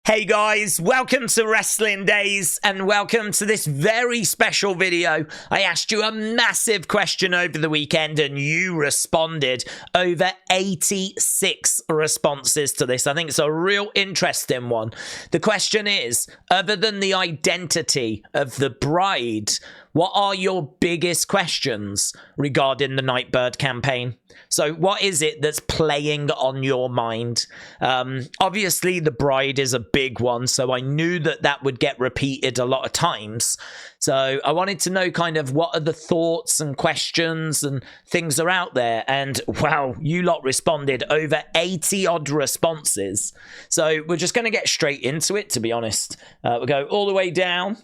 Hey guys, welcome to Wrestling Daze and welcome to this very special video. I asked you a massive question over the weekend and you responded. Over 86 responses to this. I think it's a real interesting one. The question is, other than the identity of the bride, what are your biggest questions regarding the Nightbird campaign? So what is it that's playing on your mind? Obviously, the bride is a big one, so I knew that that would get repeated a lot of times. So I wanted to know kind of what are the thoughts and questions and things are out there. And wow, you lot responded over 80 odd responses. So we're just going to get straight into it, to be honest. We'll go all the way down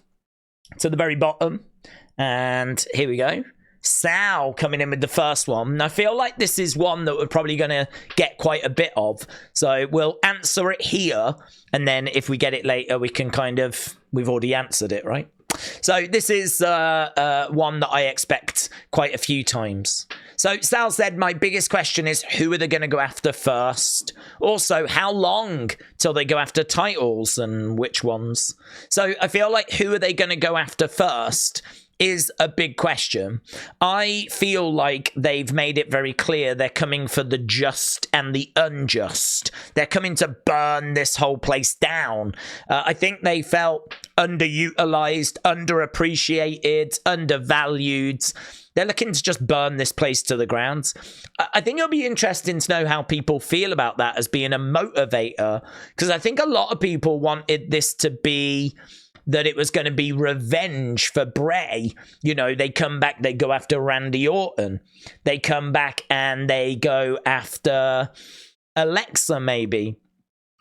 to the very bottom. And here we go. Sal coming in with the first one. And I feel like this is one that we're probably going to get quite a bit of. So we'll answer it here. And then if we get it later, we can kind of... We've already answered it, right? So this is one that I expect quite a few times. So Sal said, my biggest question is who are they going to go after first? Also, how long till they go after titles and which ones? So I feel like who are they going to go after first is a big question. I feel like they've made it very clear they're coming for the just and the unjust. They're coming to burn this whole place down. I think they felt underutilized, underappreciated, undervalued. They're looking to just burn this place to the ground. I think it'll be interesting to know how people feel about that as being a motivator, because I think a lot of people wanted this to be that it was going to be revenge for Bray. You know, they come back, they go after Randy Orton. They come back and they go after Alexa, maybe,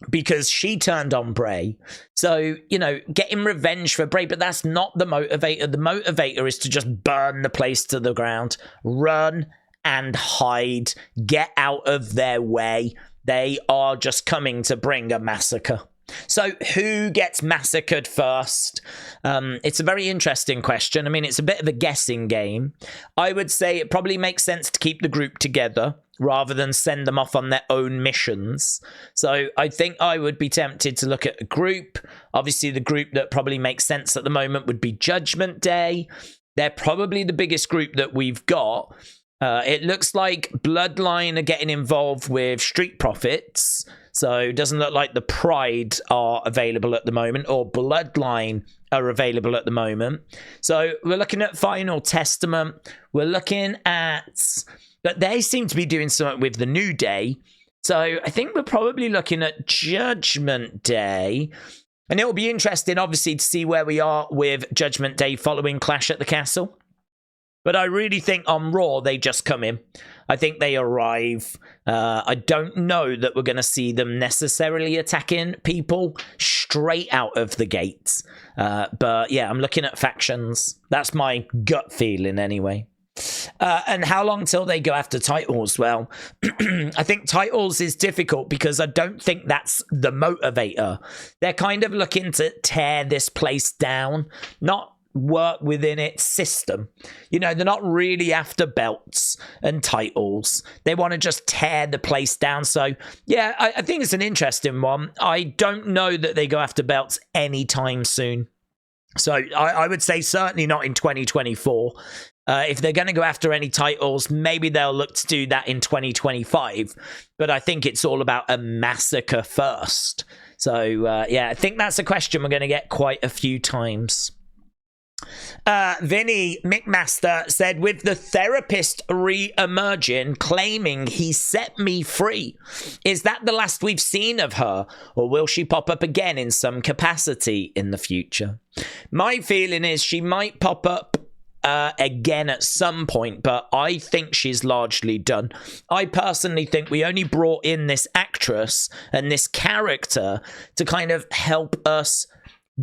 because she turned on Bray. So, you know, getting revenge for Bray, but that's not the motivator. The motivator is to just burn the place to the ground, run and hide, get out of their way. They are just coming to bring a massacre. So who gets massacred first? It's a very interesting question. I mean, it's a bit of a guessing game. I would say it probably makes sense to keep the group together rather than send them off on their own missions. So I think I would be tempted to look at a group. Obviously, the group that probably makes sense at the moment would be Judgment Day. They're probably the biggest group that we've got. It looks like Bloodline are getting involved with Street Profits. So it doesn't look like the Pride are available at the moment, or Bloodline are available at the moment. So we're looking at Final Testament. We're looking at... But they seem to be doing something with the New Day. So I think we're probably looking at Judgment Day. And it will be interesting, obviously, to see where we are with Judgment Day following Clash at the Castle. But I really think on Raw, they just come in. I think they arrive. I don't know that we're going to see them necessarily attacking people straight out of the gates. But yeah, I'm looking at factions. That's my gut feeling anyway. And how long till they go after titles? Well, I think titles is difficult because I don't think that's the motivator. They're kind of looking to tear this place down, not work within its system. You know, they're not really after belts and titles. They want to just tear the place down. So yeah, I think it's an interesting one. I don't know that they go after belts anytime soon. So I would say certainly not in 2024. If they're going to go after any titles, maybe they'll look to do that in 2025. But I think it's all about a massacre first. So yeah, I think that's a question we're going to get quite a few times. Vinny McMaster said, with the therapist re-emerging, claiming he set me free, is that the last we've seen of her, or will she pop up again in some capacity in the future? My feeling is she might pop up again at some point, but I think she's largely done. I personally think we only brought in this actress and this character to kind of help us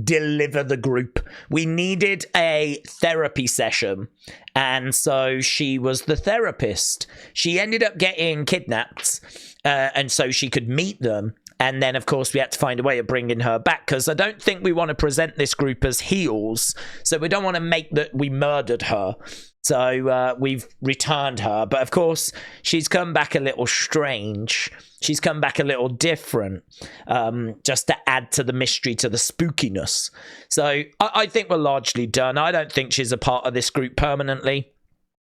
deliver the group. We needed a therapy session, and so she was the therapist. She ended up getting kidnapped, and so she could meet them. And then, of course, we had to find a way of bringing her back, because I don't think we want to present this group as heels. So we don't want to make that we murdered her. So we've returned her. But, of course, she's come back a little strange. She's come back a little different, just to add to the mystery, to the spookiness. So I think we're largely done. I don't think she's a part of this group permanently.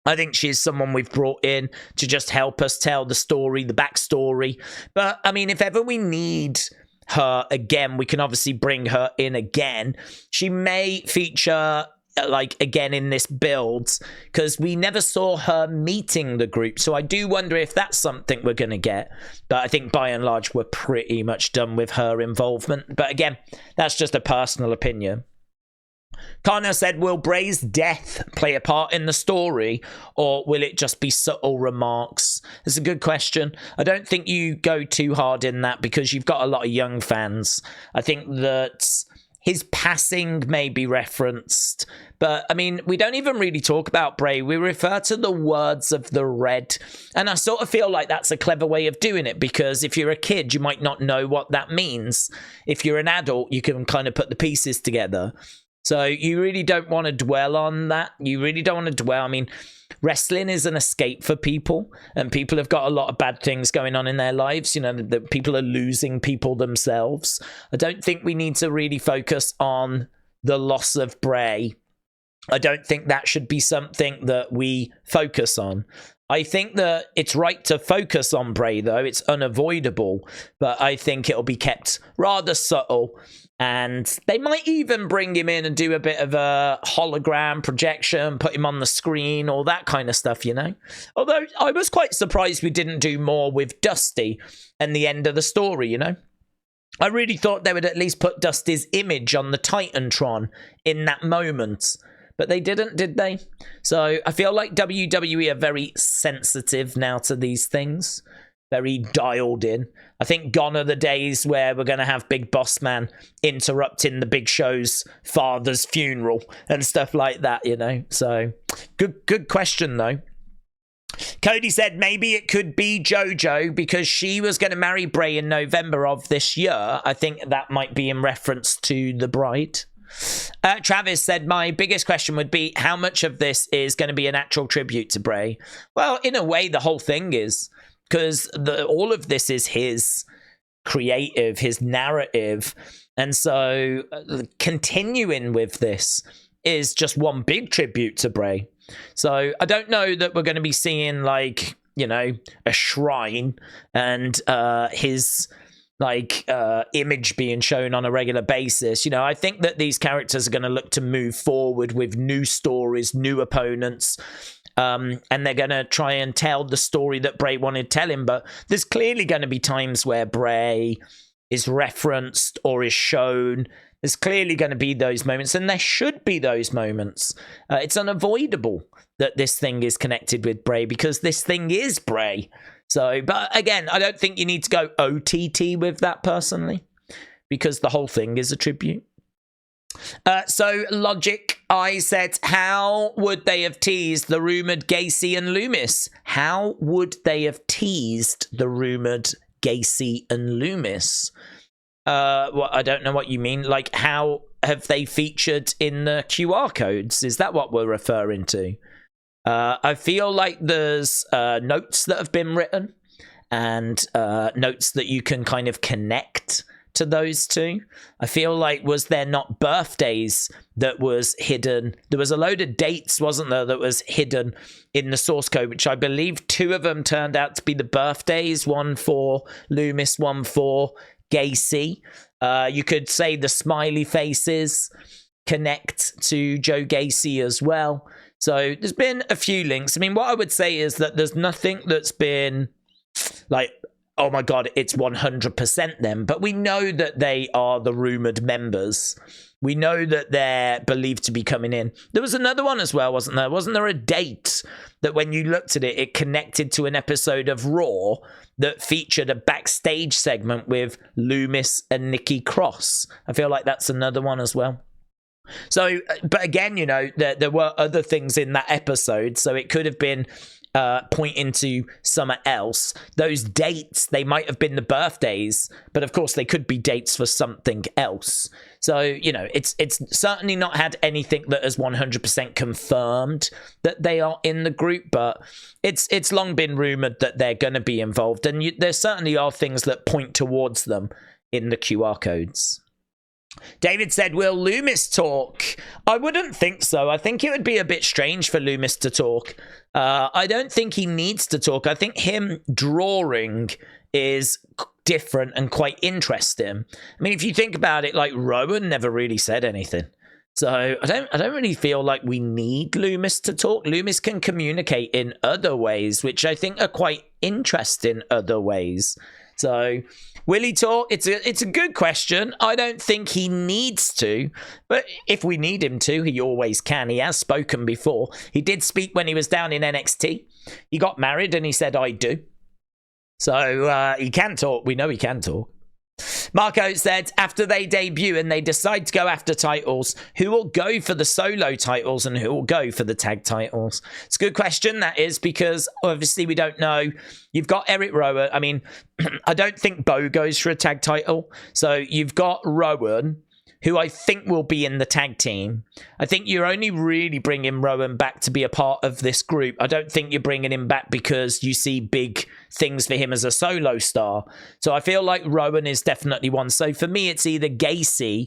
I think she's someone we've brought in to just help us tell the story, the backstory. But, I mean, if ever we need her again, we can obviously bring her in again. She may feature, like, again in this build, because we never saw her meeting the group. So I do wonder if that's something we're going to get. But I think, by and large, we're pretty much done with her involvement. But, again, that's just a personal opinion. Connor said, will Bray's death play a part in the story, or will it just be subtle remarks? It's a good question. I don't think you go too hard in that, because you've got a lot of young fans. I think that his passing may be referenced, but I mean, we don't even really talk about Bray. We refer to the words of the red, and I sort of feel like that's a clever way of doing it, because if you're a kid, you might not know what that means. If you're an adult, you can kind of put the pieces together. So you really don't want to dwell on that. You really don't want to dwell. I mean, wrestling is an escape for people, and people have got a lot of bad things going on in their lives. You know, the people are losing people themselves. I don't think we need to really focus on the loss of Bray. I don't think that should be something that we focus on. I think that it's right to focus on Bray, though. It's unavoidable, but I think it'll be kept rather subtle. And they might even bring him in and do a bit of a hologram projection, put him on the screen, all that kind of stuff, you know? Although I was quite surprised we didn't do more with Dusty and the end of the story, you know? I really thought they would at least put Dusty's image on the Titantron in that moment. But they didn't, did they? So I feel like WWE are very sensitive now to these things. Very dialed in. I think gone are the days where we're going to have Big Boss Man interrupting the Big Show's father's funeral and stuff like that, you know? So, good question, though. Cody said maybe it could be JoJo because she was going to marry Bray in November of this year. I think that might be in reference to the bride. Travis said, my biggest question would be how much of this is going to be an actual tribute to Bray? Well, in a way, the whole thing is, because all of this is his creative, his narrative. And so continuing with this is just one big tribute to Bray. So I don't know that we're going to be seeing, like, you know, a shrine and his image being shown on a regular basis. You know, I think that these characters are going to look to move forward with new stories, new opponents, and they're going to try and tell the story that Bray wanted to tell him. But there's clearly going to be times where Bray is referenced or is shown. There's clearly going to be those moments, and there should be those moments. It's unavoidable that this thing is connected with Bray because this thing is Bray. So, but again, I don't think you need to go OTT with that personally, because the whole thing is a tribute. So, Logic, I said, how would they have teased the rumoured Gacy and Lumis? How would they have teased the rumoured Gacy and Lumis? Well, I don't know what you mean. Like, how have they featured in the QR codes? Is that what we're referring to? I feel like there's notes that have been written and notes that you can kind of connect to those two. I feel like, was there not birthdays that was hidden? There was a load of dates, wasn't there, that was hidden in the source code, which I believe two of them turned out to be the birthdays, one for Lumis, one for Gacy. You could say the smiley faces connect to Joe Gacy as well. So there's been a few links. I mean, what I would say is that there's nothing that's been like, oh my God, it's 100% them. But we know that they are the rumored members. We know that they're believed to be coming in. There was another one as well, wasn't there? Wasn't there a date that when you looked at it, it connected to an episode of Raw that featured a backstage segment with Lumis and Nikki Cross? I feel like that's another one as well. So, but again, you know, there were other things in that episode, so it could have been pointing to summer else. Those dates, they might have been the birthdays, but of course they could be dates for something else. So, you know, it's certainly not had anything that has 100% confirmed that they are in the group, but it's long been rumored that they're going to be involved, and there certainly are things that point towards them in the QR codes. David said, will Lumis talk? I wouldn't think so. I think it would be a bit strange for Lumis to talk. I don't think he needs to talk. I think him drawing is different and quite interesting. I mean, if you think about it, like, Rowan never really said anything. So I don't really feel like we need Lumis to talk. Lumis can communicate in other ways, which I think are quite interesting other ways. So will he talk? It's a good question. I don't think he needs to, but if we need him to, he always can. He has spoken before. He did speak when he was down in NXT. He got married and he said, I do. So he can talk. We know he can talk. Marco said, after they debut and they decide to go after titles, who will go for the solo titles and who will go for the tag titles? It's a good question, that is, because obviously we don't know. You've got Erick Rowan. I mean, I don't think Bo goes for a tag title. So you've got Rowan, who I think will be in the tag team. I think you're only really bringing Rowan back to be a part of this group. I don't think you're bringing him back because you see big things for him as a solo star. So I feel like Rowan is definitely one. So for me, it's either Gacy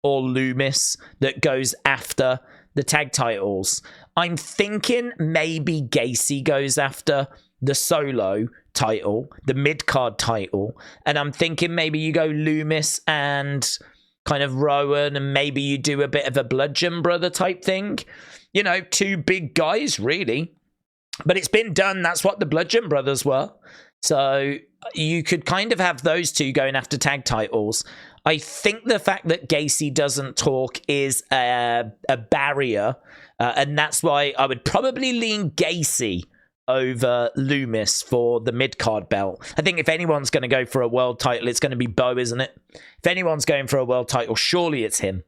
or Lumis that goes after the tag titles. I'm thinking maybe Gacy goes after the solo title, the mid-card title. And I'm thinking maybe you go Lumis and kind of Rowan, and maybe you do a bit of a Bludgeon Brother type thing. You know, two big guys, really. But it's been done. That's what the Bludgeon Brothers were. So you could kind of have those two going after tag titles. I think the fact that Gacy doesn't talk is a barrier. And that's why I would probably lean Gacy over Lumis for the mid-card belt. I think if anyone's going to go for a world title, it's going to be Bo, isn't it? If anyone's going for a world title, surely it's him.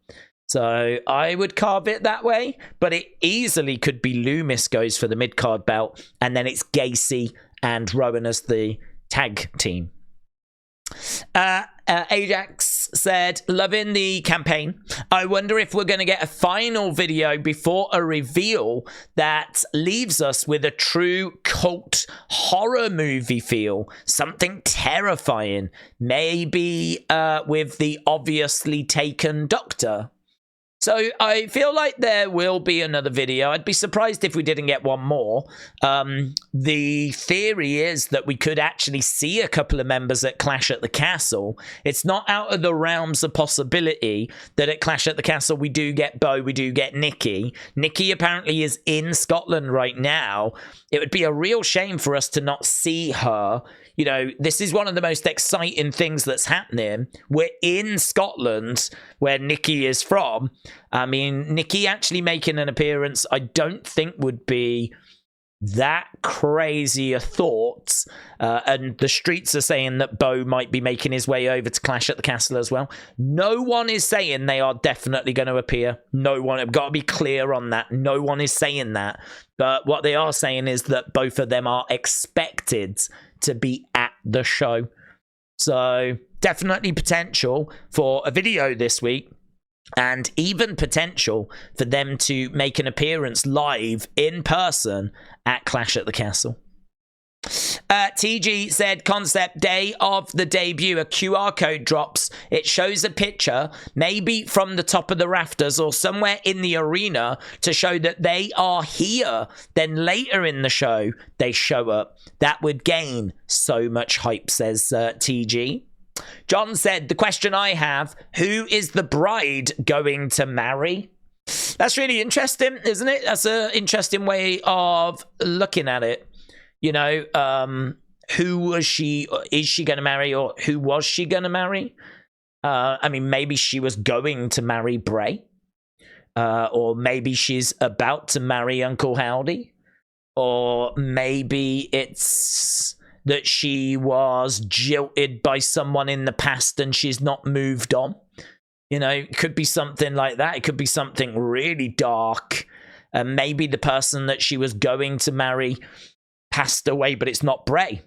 So I would carve it that way, but it easily could be Lumis goes for the mid-card belt, and then it's Gacy and Rowan as the tag team. Ajax said, loving the campaign. I wonder if we're going to get a final video before a reveal that leaves us with a true cult horror movie feel. Something terrifying. Maybe with the obviously taken doctor. So I feel like there will be another video. I'd be surprised if we didn't get one more. The theory is that we could actually see a couple of members at Clash at the Castle. It's not out of the realms of possibility that at Clash at the Castle we do get Bo, we do get Nikki. Nikki apparently is in Scotland right now. It would be a real shame for us to not see her. You know, this is one of the most exciting things that's happening. We're in Scotland, where Nikki is from. I mean, Nikki actually making an appearance, I don't think would be that crazy a thought. And the streets are saying that Bo might be making his way over to Clash at the Castle as well. No one is saying they are definitely going to appear. No one. I've got to be clear on that. No one is saying that. But what they are saying is that both of them are expected to be at the show. So definitely potential for a video this week, and even potential for them to make an appearance live in person at Clash at the Castle. TG said, concept day of the debut, a QR code drops. It shows a picture, maybe from the top of the rafters or somewhere in the arena, to show that they are here. Then later in the show, they show up. That would gain so much hype, says TG. John said, the question I have, who is the bride going to marry? That's really interesting, isn't it? That's an interesting way of looking at it. You know, who was she? Is she going to marry, or who was she going to marry? I mean, maybe she was going to marry Bray. Or maybe she's about to marry Uncle Howdy. Or maybe it's that she was jilted by someone in the past and she's not moved on. You know, it could be something like that. It could be something really dark. Maybe the person that she was going to marry passed away, but it's not Bray.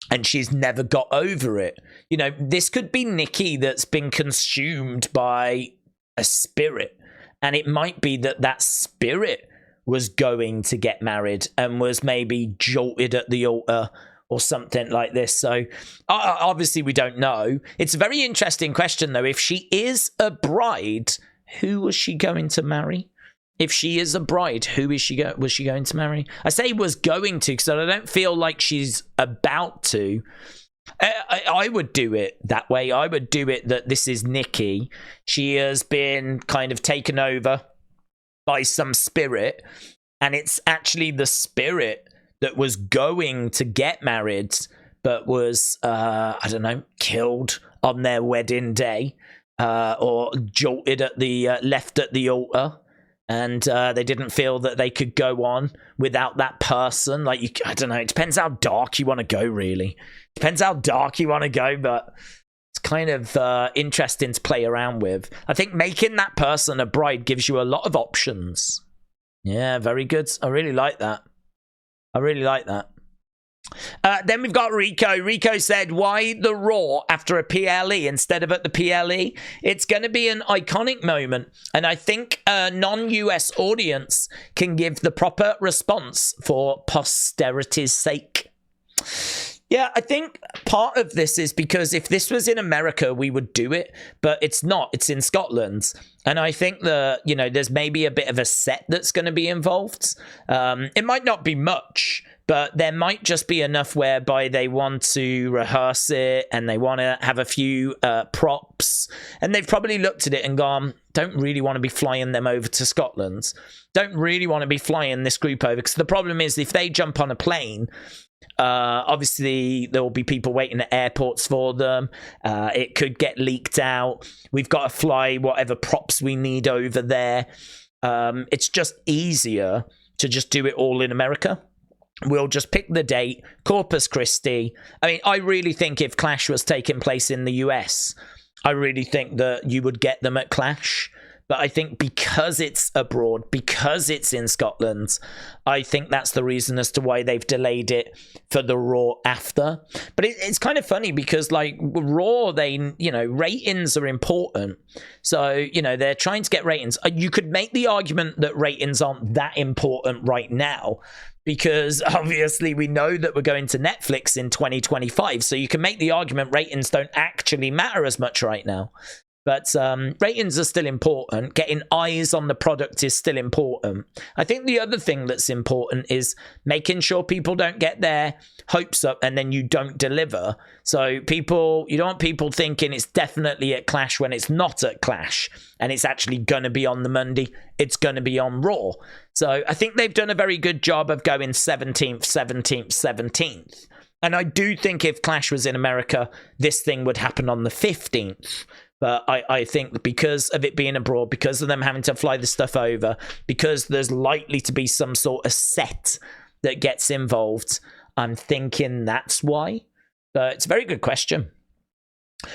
And she's never got over it. You know, this could be Nikki that's been consumed by a spirit. And it might be that that spirit was going to get married and was maybe jolted at the altar or something like this. So obviously we don't know. It's a very interesting question, though. If she is a bride, who was she going to marry? If she is a bride, who is she was she going to marry? I say was going to because I don't feel like she's about to. I would do it that way. I would do it that this is Nikki. She has been kind of taken over by some spirit, and it's actually the spirit that was going to get married, but was, I don't know, killed on their wedding day, or jolted at the, left at the altar. And they didn't feel that they could go on without that person. Like, I don't know. It depends how dark you want to go, really. Depends how dark you want to go, but it's kind of interesting to play around with. I think making that person a bride gives you a lot of options. Yeah, very good. I really like that. I really like that. Then we've got Rico. Rico said, why the Raw after a PLE instead of at the PLE? It's going to be an iconic moment, and I think a non-US audience can give the proper response for posterity's sake. Yeah, I think part of this is because if this was in America, we would do it, but it's not. It's in Scotland. And I think that, you know, there's maybe a bit of a set that's going to be involved. It might not be much, but there might just be enough whereby they want to rehearse it and they want to have a few props. And they've probably looked at it and gone, don't really want to be flying them over to Scotland. Don't really want to be flying this group over. Because the problem is if they jump on a plane, obviously there will be people waiting at airports for them. It could get leaked out. We've got to fly whatever props we need over there. It's just easier to just do it all in America. We'll just pick the date, Corpus Christi. I mean, I really think if Clash was taking place in the US, I really think that you would get them at Clash. But I think because it's abroad, because it's in Scotland, I think that's the reason as to why they've delayed it for the Raw after. But it's kind of funny because, like, Raw, they, you know, ratings are important. So, you know, they're trying to get ratings. You could make the argument that ratings aren't that important right now, because obviously we know that we're going to Netflix in 2025. So you can make the argument ratings don't actually matter as much right now. But ratings are still important. Getting eyes on the product is still important. I think the other thing that's important is making sure people don't get their hopes up and then you don't deliver. So you don't want people thinking it's definitely at Clash when it's not at Clash. And it's actually going to be on the Monday. It's going to be on Raw. So I think they've done a very good job of going 17th, 17th, 17th. And I do think if Clash was in America, this thing would happen on the 15th. But I think because of it being abroad, because of them having to fly the stuff over, because there's likely to be some sort of set that gets involved, I'm thinking that's why. But it's a very good question.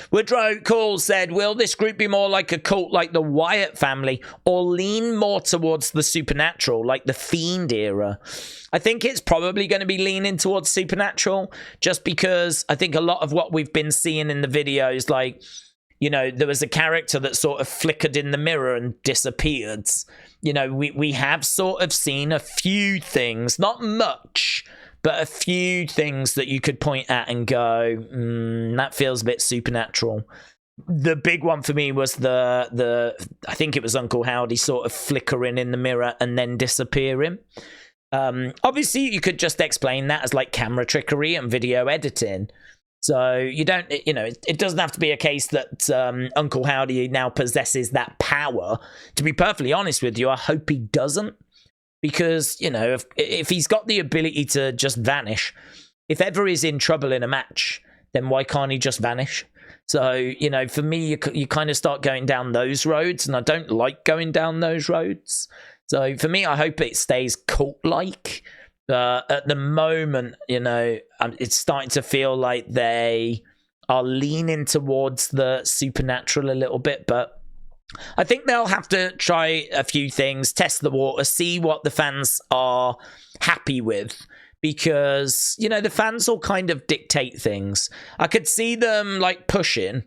Woodrow Call said, will this group be more like a cult like the Wyatt family or lean more towards the supernatural like the Fiend era? I think it's probably going to be leaning towards supernatural just because I think a lot of what we've been seeing in the videos, like, you know, there was a character that sort of flickered in the mirror and disappeared. You know, we have sort of seen a few things, not much, but a few things that you could point at and go, that feels a bit supernatural. The big one for me was I think it was Uncle Howdy sort of flickering in the mirror and then disappearing. Obviously, you could just explain that as like camera trickery and video editing. So you don't, you know, it doesn't have to be a case that Uncle Howdy now possesses that power. To be perfectly honest with you, I hope he doesn't. Because, you know, if he's got the ability to just vanish, if ever he's in trouble in a match, then why can't he just vanish? So, you know, for me, you kind of start going down those roads, and I don't like going down those roads. So for me, I hope it stays cult-like. At the moment, you know, it's starting to feel like they are leaning towards the supernatural a little bit, but I think they'll have to try a few things, test the water, see what the fans are happy with because, you know, the fans will kind of dictate things. I could see them like pushing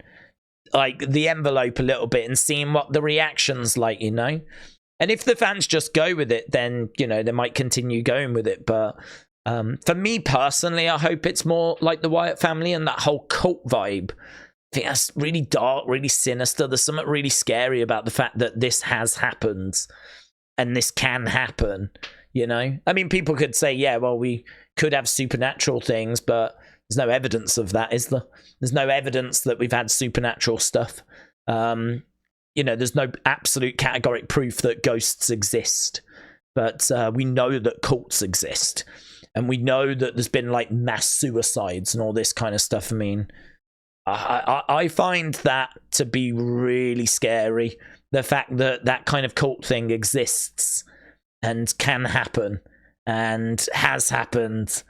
like the envelope a little bit and seeing what the reaction's like, you know. And if the fans just go with it, then, you know, they might continue going with it. But for me personally, I hope it's more like the Wyatt family and that whole cult vibe. I think that's really dark, really sinister. There's something really scary about the fact that this has happened and this can happen, you know? I mean, people could say, yeah, well, we could have supernatural things, but there's no evidence of that, is there? There's no evidence that we've had supernatural stuff. You know, there's no absolute categoric proof that ghosts exist. But we know that cults exist. And we know that there's been, like, mass suicides and all this kind of stuff. I mean, I find that to be really scary. The fact that that kind of cult thing exists and can happen and has happened.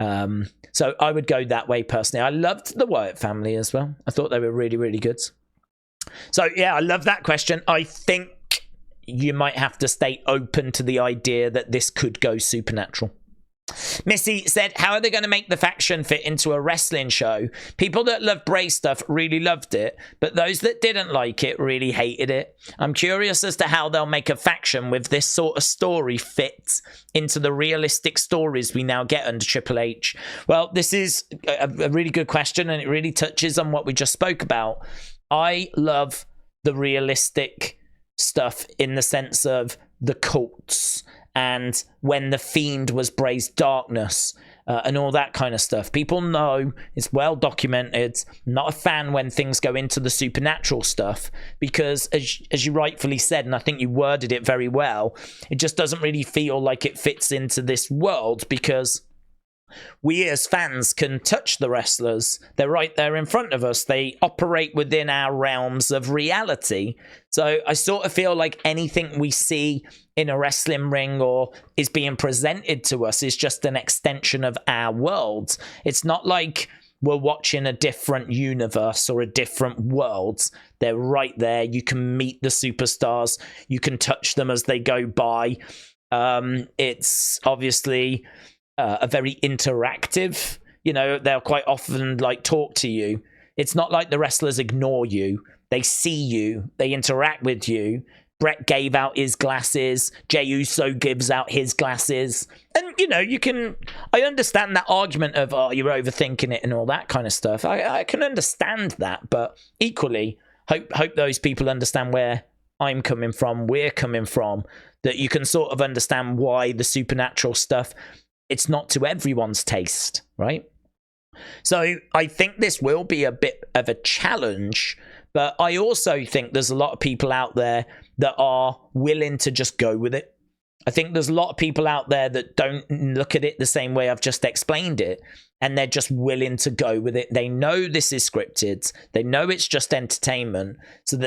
So I would go that way personally. I loved the Wyatt family as well. I thought they were really, really good. So yeah, I love that question. I think you might have to stay open to the idea that this could go supernatural. Missy said, how are they going to make the faction fit into a wrestling show? People that love Bray stuff really loved it, but those that didn't like it really hated it. I'm curious as to how they'll make a faction with this sort of story fit into the realistic stories we now get under Triple H. Well, this is a really good question, and it really touches on what we just spoke about. I love the realistic stuff in the sense of the cults and when the Fiend was Bray's darkness and all that kind of stuff. People know, it's well documented. I'm not a fan when things go into the supernatural stuff because, as you rightfully said, and I think you worded it very well, it just doesn't really feel like it fits into this world because we as fans can touch the wrestlers. They're right there in front of us. They operate within our realms of reality. So I sort of feel like anything we see in a wrestling ring or is being presented to us is just an extension of our world. It's not like we're watching a different universe or a different world. They're right there. You can meet the superstars. You can touch them as they go by. It's obviously a very interactive, you know, they'll quite often like talk to you. It's not like the wrestlers ignore you. They see you, they interact with you. Brett gave out his glasses, Jey Uso gives out his glasses, and you know, I understand that argument of, oh, you're overthinking it and all that kind of stuff. I can understand that, but equally hope those people understand where I'm coming from, we're coming from, that you can sort of understand why the supernatural stuff, it's not to everyone's taste, right? So I think this will be a bit of a challenge, but I also think there's a lot of people out there that are willing to just go with it. I think there's a lot of people out there that don't look at it the same way I've just explained it, and they're just willing to go with it. They know this is scripted. They know it's just entertainment.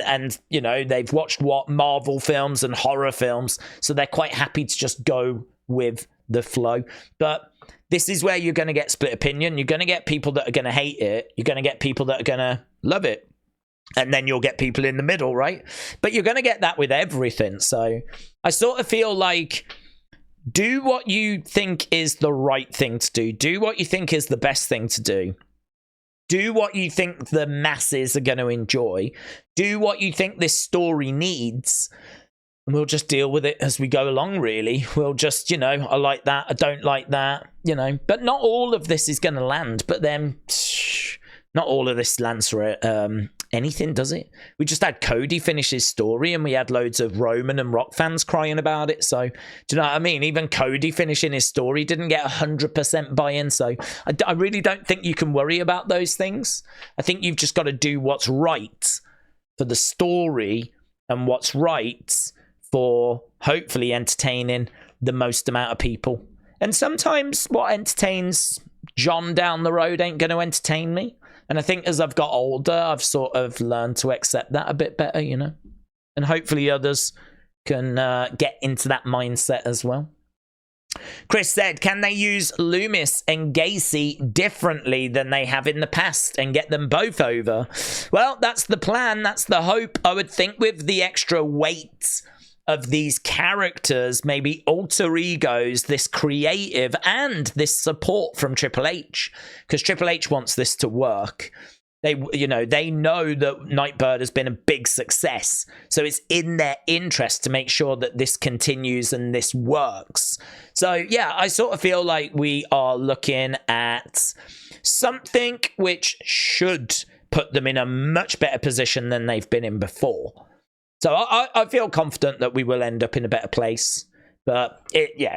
And you know, they've watched Marvel films and horror films, so they're quite happy to just go with the flow. But this is where you're going to get split opinion. You're going to get people that are going to hate it. You're going to get people that are going to love it. And then you'll get people in the middle, right? But you're going to get that with everything. So I sort of feel like, do what you think is the right thing to do. Do what you think is the best thing to do. Do what you think the masses are going to enjoy. Do what you think this story needs. And we'll just deal with it as we go along, really. We'll just, you know, I like that, I don't like that, you know. But not all of this is going to land. But then, not all of this lands for anything, does it? We just had Cody finish his story and we had loads of Roman and Rock fans crying about it. So, do you know what I mean? Even Cody finishing his story didn't get 100% buy-in. So, I really don't think you can worry about those things. I think you've just got to do what's right for the story and what's right for hopefully entertaining the most amount of people. And sometimes what entertains John down the road ain't going to entertain me. And I think as I've got older, I've sort of learned to accept that a bit better, you know. And hopefully others can get into that mindset as well. Chris said, can they use Lumis and Gacy differently than they have in the past and get them both over? Well, that's the plan. That's the hope. I would think with the extra weight of these characters, maybe alter egos, this creative and this support from Triple H, because Triple H wants this to work. They know that Nightbird has been a big success, so it's in their interest to make sure that this continues and this works. So yeah, I sort of feel like we are looking at something which should put them in a much better position than they've been in before. So I feel confident that we will end up in a better place. But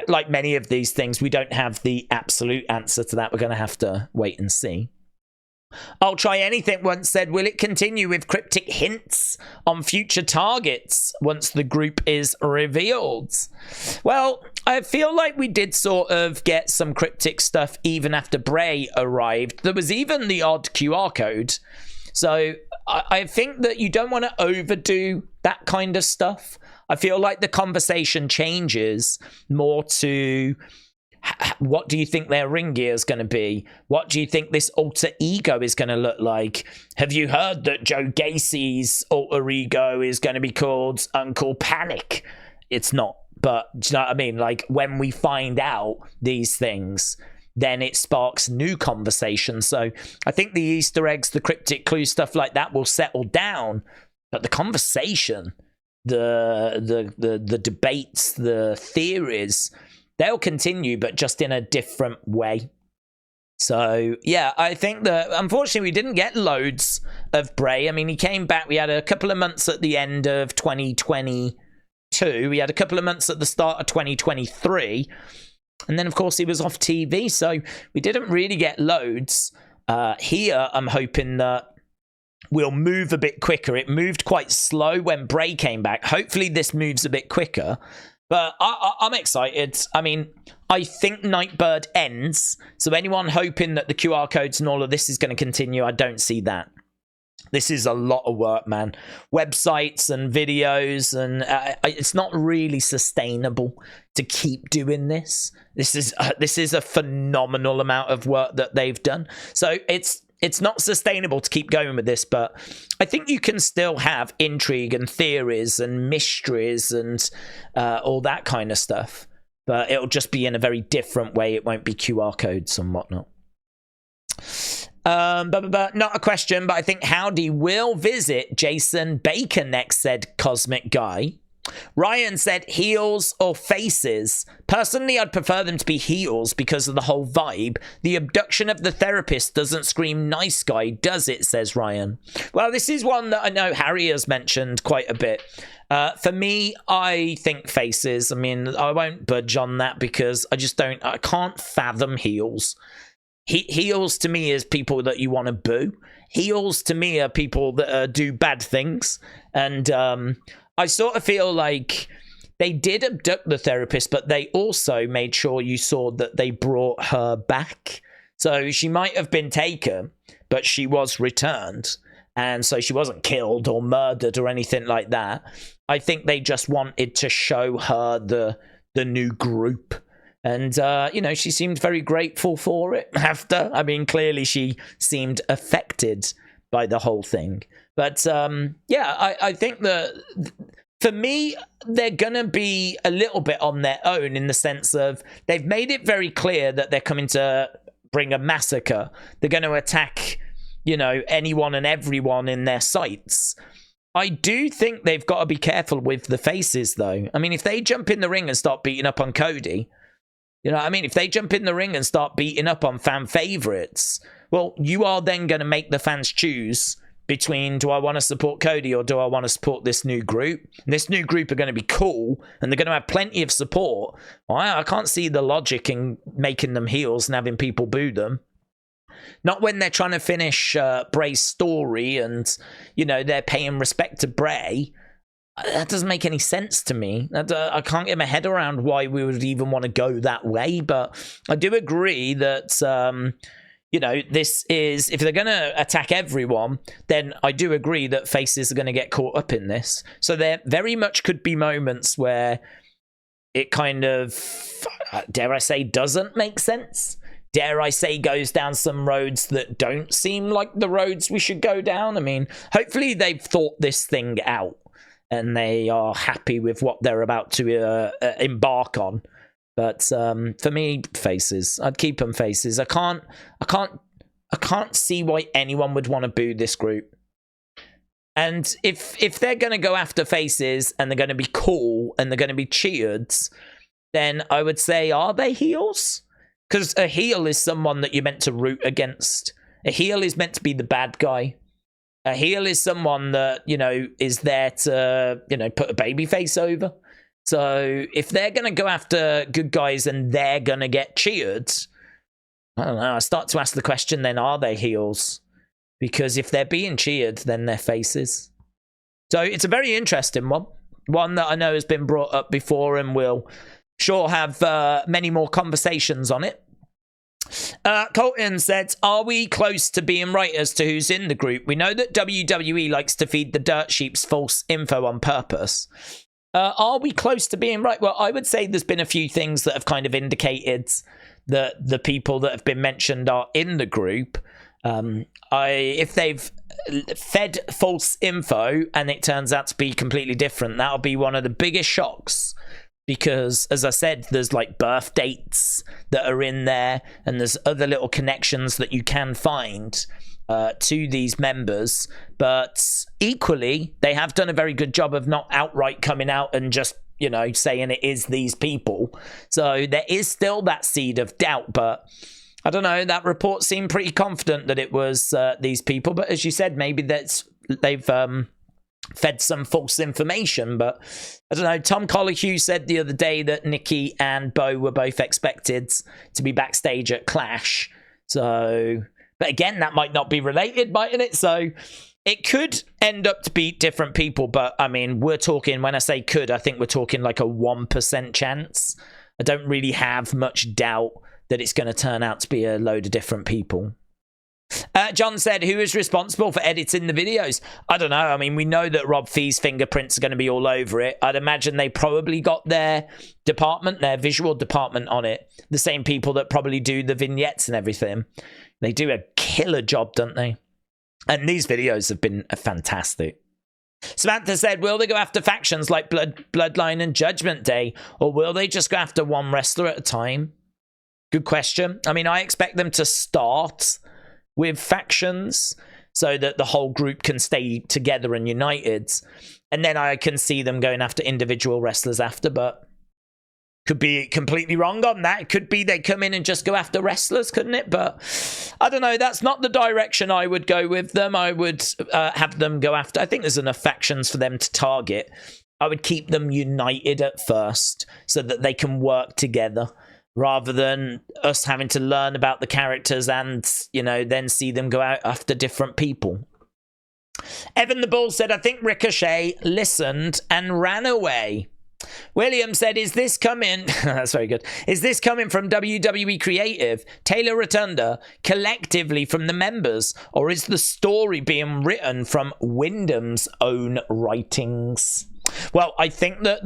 like many of these things, we don't have the absolute answer to that. We're going to have to wait and see. I'll Try Anything once said, will it continue with cryptic hints on future targets once the group is revealed? Well, I feel like we did sort of get some cryptic stuff even after Bray arrived. There was even the odd QR code. So I think that you don't want to overdo that kind of stuff. I feel like the conversation changes more to, what do you think their ring gear is going to be? What do you think this alter ego is going to look like? Have you heard that Joe Gacy's alter ego is going to be called Uncle Panic? It's not, but do you know what I mean? Like, when we find out these things, then it sparks new conversation. So I think the Easter eggs, the cryptic clues, stuff like that will settle down. But the conversation, the debates, the theories, they'll continue, but just in a different way. So, yeah, I think that, unfortunately, we didn't get loads of Bray. I mean, he came back. We had a couple of months at the end of 2022. We had a couple of months at the start of 2023. And then, of course, he was off TV. So we didn't really get loads. Here, I'm hoping that we'll move a bit quicker. It moved quite slow when Bray came back. Hopefully, this moves a bit quicker. But I'm excited. I mean, I think Nightbird ends. So anyone hoping that the QR codes and all of this is going to continue, I don't see that. This is a lot of work, man. Websites and videos, and it's not really sustainable to keep doing this. This is a phenomenal amount of work that they've done. So it's not sustainable to keep going with this, but I think you can still have intrigue and theories and mysteries and all that kind of stuff. But it'll just be in a very different way. It won't be QR codes and whatnot. Not a question, but I think Howdy will visit Jason Baker next, said Cosmic Guy. Ryan said heels or faces. Personally, I'd prefer them to be heels because of the whole vibe. The abduction of the therapist doesn't scream nice guy, does it, says Ryan. Well, this is one that I know Harry has mentioned quite a bit. For me, I think faces. I mean, I won't budge on that because I can't fathom heels. Heels to me is people that you want to boo. Heels to me are people that do bad things. And I sort of feel like they did abduct the therapist, but they also made sure you saw that they brought her back. So she might have been taken, but she was returned. And so she wasn't killed or murdered or anything like that. I think they just wanted to show her the new group. And, she seemed very grateful for it after. I mean, clearly she seemed affected by the whole thing. But, I think that for me, they're going to be a little bit on their own in the sense of they've made it very clear that they're coming to bring a massacre. They're going to attack, anyone and everyone in their sights. I do think they've got to be careful with the faces, though. I mean, if they jump in the ring and start beating up on Cody... if they jump in the ring and start beating up on fan favorites, well, you are then going to make the fans choose between, do I want to support Cody or do I want to support this new group? And this new group are going to be cool and they're going to have plenty of support. Well, I can't see the logic in making them heels and having people boo them. Not when they're trying to finish Bray's story and, they're paying respect to Bray. That doesn't make any sense to me. I can't get my head around why we would even want to go that way. But I do agree that, this is, if they're going to attack everyone, then I do agree that faces are going to get caught up in this. So there very much could be moments where it kind of, dare I say, doesn't make sense. Dare I say, goes down some roads that don't seem like the roads we should go down. I mean, hopefully they've thought this thing out. and they are happy with what they're about to embark on. But for me, faces. I'd keep them faces. I can't see why anyone would want to boo this group. And if they're going to go after faces and they're going to be cool and they're going to be cheered, then I would say, are they heels? Because a heel is someone that you're meant to root against. A heel is meant to be the bad guy. A heel is someone that, you know, is there to, you know, put a baby face over. So if they're going to go after good guys and they're going to get cheered, I don't know. I start to ask the question then, are they heels? Because if they're being cheered, then they're faces. So it's a very interesting one. One that I know has been brought up before and we'll sure have many more conversations on it. Colton said, are we close to being right as to who's in the group? We know that WWE likes to feed the dirt sheeps false info on purpose. Are we close to being right? Well, I would say there's been a few things that have kind of indicated that the people that have been mentioned are in the group. If they've fed false info and it turns out to be completely different, that'll be one of the biggest shocks. Because, as I said, there's like birth dates that are in there, and there's other little connections that you can find to these members. But equally, they have done a very good job of not outright coming out and just, you know, saying it is these people. So there is still that seed of doubt, but I don't know, that report seemed pretty confident that it was these people. But as you said, maybe they've fed some false information. But I don't know, Tom Collique said the other day that Nikki and Bo were both expected to be backstage at Clash. So, but again, that might not be related, mightn't it? So it could end up to be different people. But I mean, we're talking, when I say could, I think we're talking like a 1% chance. I don't really have much doubt that it's going to turn out to be a load of different people. John said, who is responsible for editing the videos? I don't know. I mean, we know that Rob Fee's fingerprints are going to be all over it. I'd imagine they probably got their department, their visual department on it. The same people that probably do the vignettes and everything. They do a killer job, don't they? And these videos have been fantastic. Samantha said, will they go after factions like Bloodline and Judgment Day? Or will they just go after one wrestler at a time? Good question. I mean, I expect them to start with factions so that the whole group can stay together and united. And then I can see them going after individual wrestlers after, but could be completely wrong on that. It could be they come in and just go after wrestlers, couldn't it? But I don't know. That's not the direction I would go with them. I would have them go after, I think there's enough factions for them to target. I would keep them united at first so that they can work together, rather than us having to learn about the characters and, you know, then see them go out after different people. Evan the Bull said, I think Ricochet listened and ran away. William said, is this coming? That's very good. Is this coming from WWE Creative, Taylor Rotunda, collectively from the members? Or is the story being written from Wyndham's own writings? Well, I think that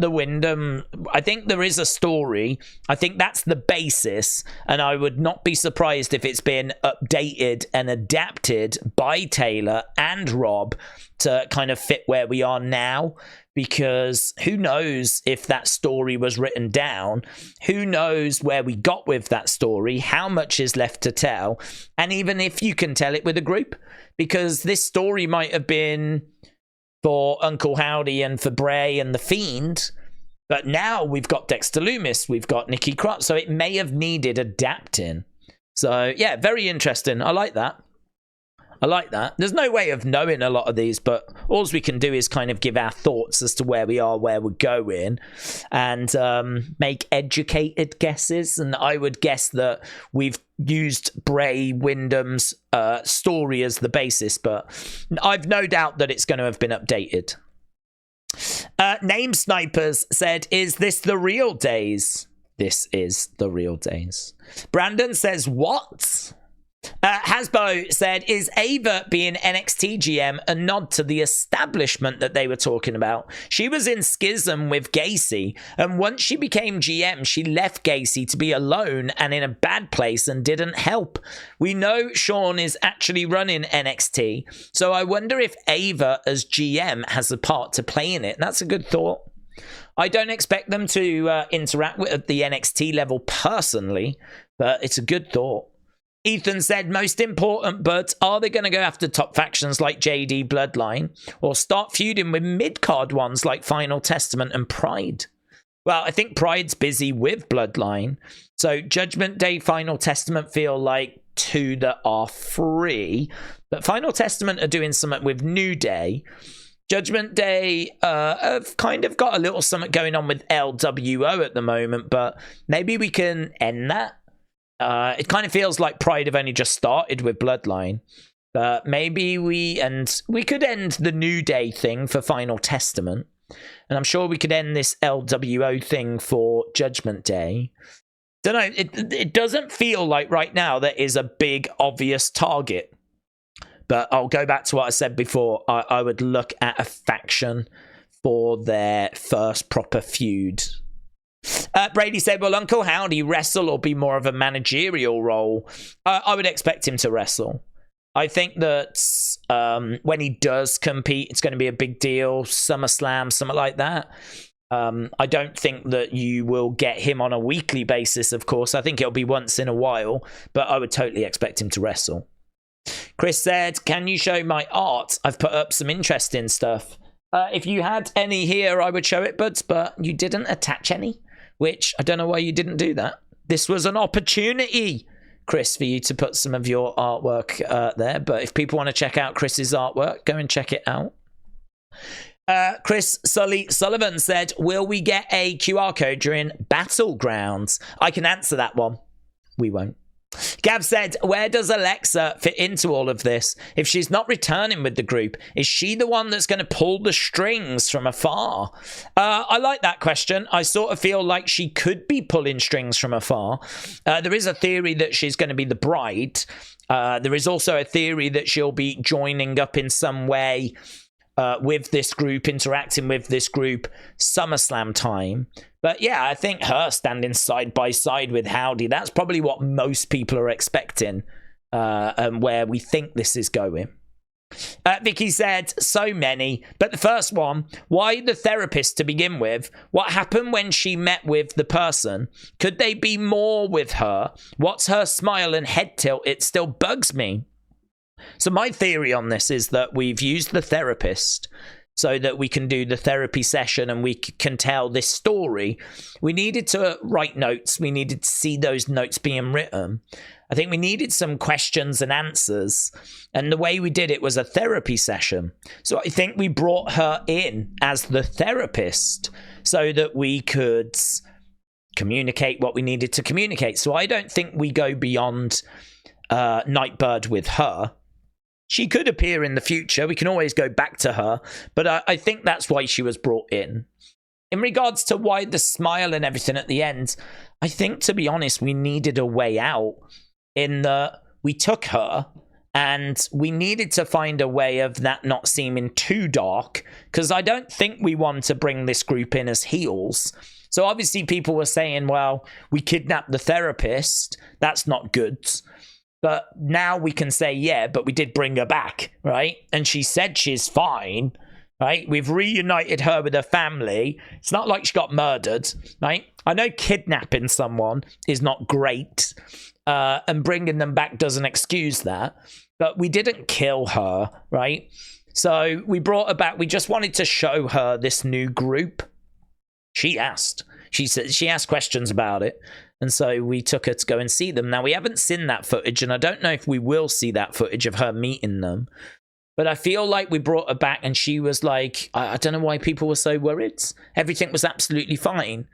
I think there is a story. I think that's the basis. And I would not be surprised if it's been updated and adapted by Taylor and Rob to kind of fit where we are now. Because who knows if that story was written down? Who knows where we got with that story? How much is left to tell? And even if you can tell it with a group. Because this story might have been for Uncle Howdy and for Bray and The Fiend. But now we've got Dexter Lumis. We've got Nikki Cross. So it may have needed adapting. So, yeah, very interesting. I like that. I like that. There's no way of knowing a lot of these, but all we can do is kind of give our thoughts as to where we are, where we're going, and make educated guesses. And I would guess that we've used Bray Wyndham's story as the basis, but I've no doubt that it's going to have been updated. Name Snipers said, is this the real Daze? This is the real Daze. Brandon says, what? Hasbro said, is Ava being NXT GM a nod to the establishment that they were talking about? She was in schism with Gacy, and once she became GM, she left Gacy to be alone and in a bad place and didn't help. We know Sean is actually running NXT, so I wonder if Ava as GM has a part to play in it. That's a good thought. I don't expect them to interact with at the NXT level personally, but it's a good thought. Ethan said, most important, but are they going to go after top factions like JD Bloodline or start feuding with mid-card ones like Final Testament and Pride? Well, I think Pride's busy with Bloodline. So Judgment Day, Final Testament feel like two that are free. But Final Testament are doing something with New Day. Judgment Day have kind of got a little something going on with LWO at the moment, but maybe we can end that. It kind of feels like Pride have only just started with Bloodline. Maybe we could end the New Day thing for Final Testament. And I'm sure we could end this LWO thing for Judgment Day. Don't know. It doesn't feel like right now there is a big, obvious target. But I'll go back to what I said before. I would look at a faction for their first proper feud. Brady said, will Uncle Howdy wrestle or be more of a managerial role? I would expect him to wrestle. I think that when he does compete, it's going to be a big deal. Summerslam, something like that. I don't think that you will get him on a weekly basis, of course. I think it'll be once in a while, but I would totally expect him to wrestle. Chris said, can you show my art? I've put up some interesting stuff. If you had any here, I would show it, but you didn't attach any. Which, I don't know why you didn't do that. This was an opportunity, Chris, for you to put some of your artwork there. But if people want to check out Chris's artwork, go and check it out. Chris Sullivan said, will we get a QR code during Battlegrounds? I can answer that one. We won't. Gav said, where does Alexa fit into all of this? If she's not returning with the group, is she the one that's going to pull the strings from afar? I like that question. I sort of feel like she could be pulling strings from afar. There is a theory that she's going to be the bride. There is also a theory that she'll be joining up in some way with this group, interacting with this group SummerSlam time. But yeah, I think her standing side by side with Howdy, that's probably what most people are expecting and where we think this is going. Vicky said, so many, but the first one, why the therapist to begin with? What happened when she met with the person? Could they be more with her? What's her smile and head tilt? It still bugs me. So my theory on this is that we've used the therapist so that we can do the therapy session and we can tell this story. We needed to write notes. We needed to see those notes being written. I think we needed some questions and answers. And the way we did it was a therapy session. So I think we brought her in as the therapist so that we could communicate what we needed to communicate. So I don't think we go beyond Nightbird with her. She could appear in the future. We can always go back to her. But I think that's why she was brought in. In regards to why the smile and everything at the end, I think, to be honest, we needed a way out in that we took her and we needed to find a way of that not seeming too dark, because I don't think we want to bring this group in as heels. So obviously people were saying, well, we kidnapped the therapist. That's not good. But now we can say, yeah, but we did bring her back, right? And she said she's fine, right? We've reunited her with her family. It's not like she got murdered, right? I know kidnapping someone is not great, and bringing them back doesn't excuse that. But we didn't kill her, right? So we brought her back. We just wanted to show her this new group. She asked. She said she asked questions about it. And so we took her to go and see them. Now, we haven't seen that footage, and I don't know if we will see that footage of her meeting them. But I feel like we brought her back, and she was like, I don't know why people were so worried. Everything was absolutely fine.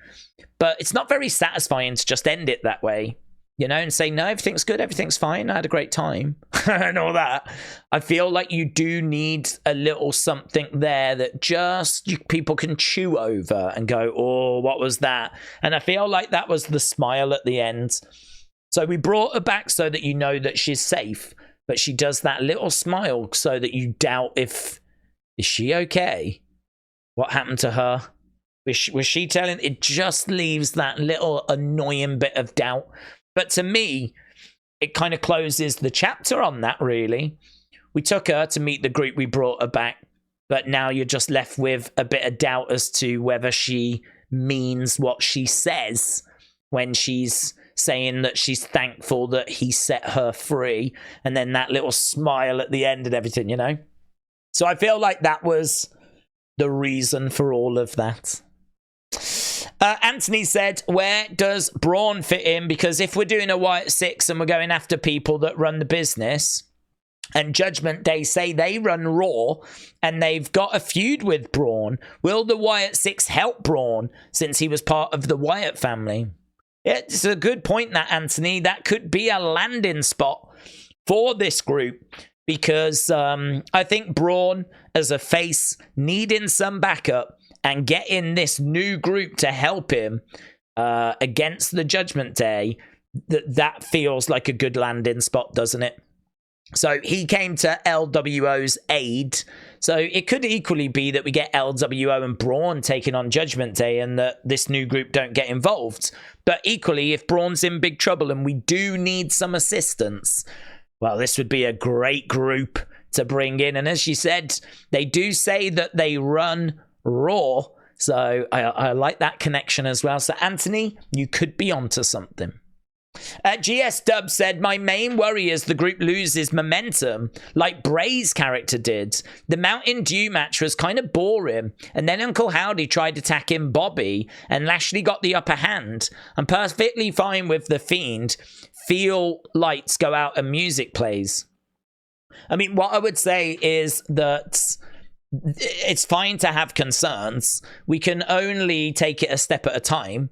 But it's not very satisfying to just end it that way, you know, and say, no, everything's good, everything's fine, I had a great time, and all that. I feel like you do need a little something there that just people can chew over and go, oh, what was that? And I feel like that was the smile at the end. So we brought her back so that you know that she's safe, but she does that little smile so that you doubt is she okay? What happened to her? Was she telling? It just leaves that little annoying bit of doubt. But to me, it kind of closes the chapter on that, really. We took her to meet the group, we brought her back, but now you're just left with a bit of doubt as to whether she means what she says when she's saying that she's thankful that he set her free, and then that little smile at the end and everything, you know? So I feel like that was the reason for all of that. Anthony said, where does Braun fit in? Because if we're doing a Wyatt 6 and we're going after people that run the business, and Judgment Day say they run Raw and they've got a feud with Braun, will the Wyatt 6 help Braun since he was part of the Wyatt family? It's a good point, that, Anthony. That could be a landing spot for this group, because I think Braun, as a face, needing some backup and getting this new group to help him against the Judgment Day, that feels like a good landing spot, doesn't it? So he came to LWO's aid. So it could equally be that we get LWO and Braun taking on Judgment Day and that this new group don't get involved. But equally, if Braun's in big trouble and we do need some assistance, well, this would be a great group to bring in. And as you said, they do say that they run Raw. So I like that connection as well. So Anthony, you could be onto something. GS Dub said, my main worry is the group loses momentum like Bray's character did. The Mountain Dew match was kind of boring, and then Uncle Howdy tried attacking Bobby and Lashley got the upper hand. I'm perfectly fine with The Fiend. Feel lights go out and music plays. I mean, what I would say is that it's fine to have concerns. We can only take it a step at a time.